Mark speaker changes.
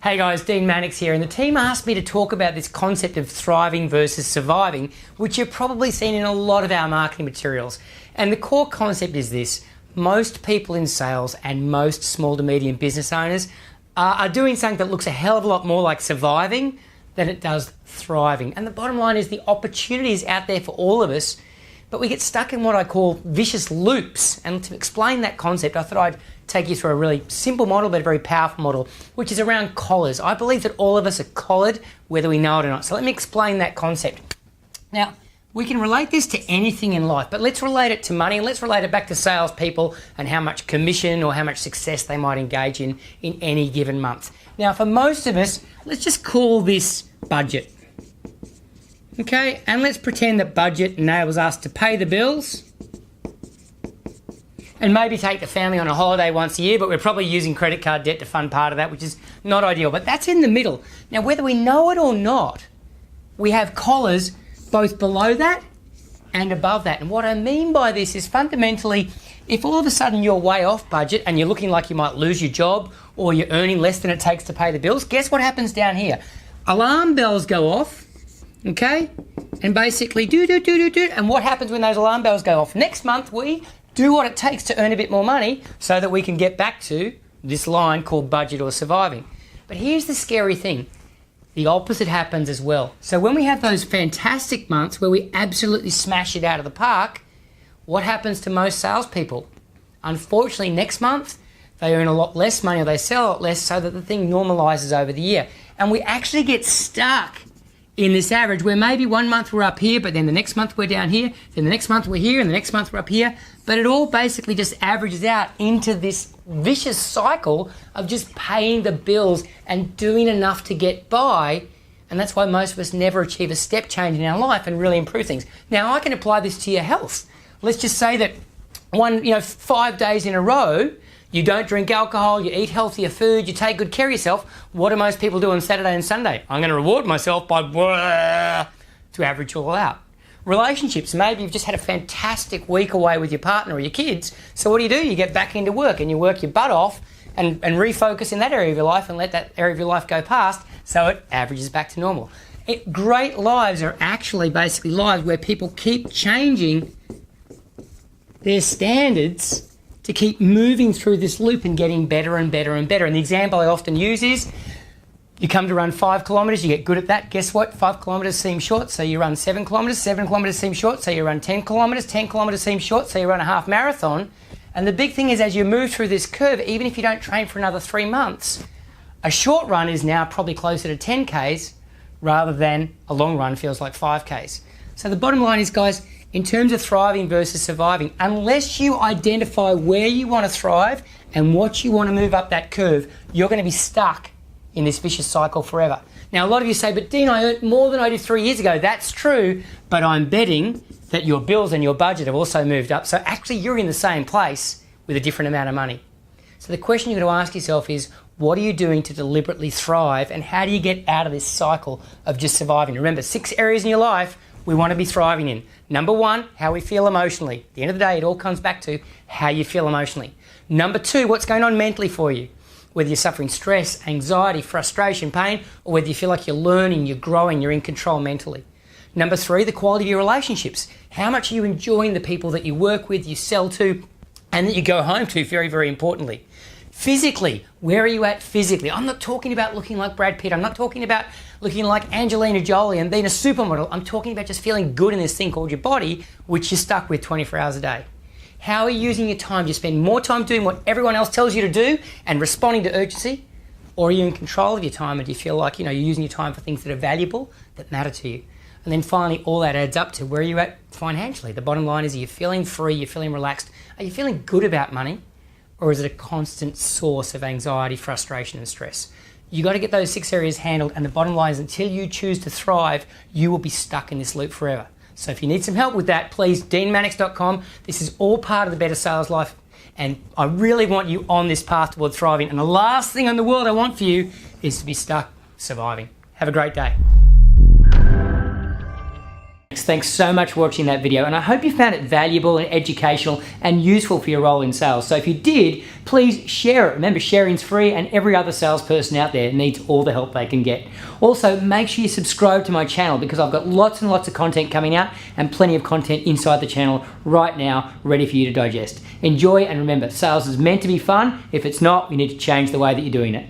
Speaker 1: Hey guys, Dean Mannix here, and the team asked me to talk about this concept of thriving versus surviving, which you've probably seen in a lot of our marketing materials. And the core concept is this: most people in sales and most small to medium business owners are doing something that looks a hell of a lot more like surviving than it does thriving. And the bottom line is the opportunity is out there for all of us, but we get stuck in what I call vicious loops. And to explain that concept, I thought I'd take you through a really simple model, but a very powerful model, which is around collars. I believe that all of us are collared, whether we know it or not. So let me explain that concept. Now, we can relate this to anything in life, but let's relate it to money, and let's relate it back to salespeople and how much commission or how much success they might engage in any given month. Now, for most of us, let's just call this budget. Okay, and let's pretend that budget enables us to pay the bills and maybe take the family on a holiday once a year, but we're probably using credit card debt to fund part of that, which is not ideal. But that's in the middle. Now, whether we know it or not, we have collars both below that and above that. And what I mean by this is fundamentally, if all of a sudden you're way off budget and you're looking like you might lose your job or you're earning less than it takes to pay the bills, guess what happens down here? Alarm bells go off, okay? And basically do. And what happens when those alarm bells go off? Next month, we do what it takes to earn a bit more money so that we can get back to this line called budget or surviving. But here's the scary thing. The opposite happens as well. So when we have those fantastic months where we absolutely smash it out of the park, what happens to most salespeople? Unfortunately, next month, they earn a lot less money or they sell a lot less so that the thing normalizes over the year. And we actually get stuck in this average where maybe one month we're up here, but then the next month we're down here, then the next month we're here, and the next month we're up here. But it all basically just averages out into this vicious cycle of just paying the bills and doing enough to get by. And that's why most of us never achieve a step change in our life and really improve things. Now, I can apply this to your health. Let's just say that 5 days in a row, you don't drink alcohol, you eat healthier food, you take good care of yourself. What do most people do on Saturday and Sunday? I'm going to reward myself by to average all out. Relationships, maybe you've just had a fantastic week away with your partner or your kids. So what do? You get back into work and you work your butt off and refocus in that area of your life and let that area of your life go past so it averages back to normal. Great lives are actually basically lives where people keep changing their standards to keep moving through this loop and getting better and better and better. And the example I often use is you come to run 5 kilometres, you get good at that. Guess what? 5 kilometres seems short, so you run 7 kilometres. 7 kilometres seems short, so you run 10 kilometres. 10 kilometres seems short, so you run a half marathon. And the big thing is, as you move through this curve, even if you don't train for another 3 months, a short run is now probably closer to 10 Ks rather than a long run feels like 5 Ks. So the bottom line is, guys, in terms of thriving versus surviving, unless you identify where you want to thrive and what you want to move up that curve, you're going to be stuck in this vicious cycle forever. Now, a lot of you say, but Dean, I earned more than I did 3 years ago. That's true, but I'm betting that your bills and your budget have also moved up. So actually, you're in the same place with a different amount of money. So the question you've got to ask yourself is, what are you doing to deliberately thrive, and how do you get out of this cycle of just surviving? Remember, 6 areas in your life we want to be thriving in. Number 1, how we feel emotionally. At the end of the day, it all comes back to how you feel emotionally. Number 2, what's going on mentally for you. Whether you're suffering stress, anxiety, frustration, pain, or whether you feel like you're learning, you're growing, you're in control mentally. Number 3, the quality of your relationships. How much are you enjoying the people that you work with, you sell to, and that you go home to, very, very importantly. Physically, where are you at physically? I'm not talking about looking like Brad Pitt. I'm not talking about looking like Angelina Jolie and being a supermodel. I'm talking about just feeling good in this thing called your body, which you're stuck with 24 hours a day. How are you using your time? Do you spend more time doing what everyone else tells you to do and responding to urgency? Or are you in control of your time and do you feel like you're using your time for things that are valuable, that matter to you? And then finally, all that adds up to where are you at financially? The bottom line is, are you feeling free? You're feeling relaxed? Are you feeling good about money? Or is it a constant source of anxiety, frustration and stress? You got to get those 6 areas handled, and the bottom line is, until you choose to thrive, you will be stuck in this loop forever. So if you need some help with that, please, deanmannix.com. This is all part of the Better Sales Life, and I really want you on this path toward thriving. And the last thing in the world I want for you is to be stuck surviving. Have a great day. thanks so much for watching that video, and I hope you found it valuable and educational and useful for your role in sales. So if you did, please share it. Remember, sharing's free, and every other salesperson out there needs all the help they can get. Also, make sure you subscribe to my channel, because I've got lots and lots of content coming out and plenty of content inside the channel right now ready for you to digest. Enjoy, and remember, sales is meant to be fun. If it's not, you need to change the way that you're doing it.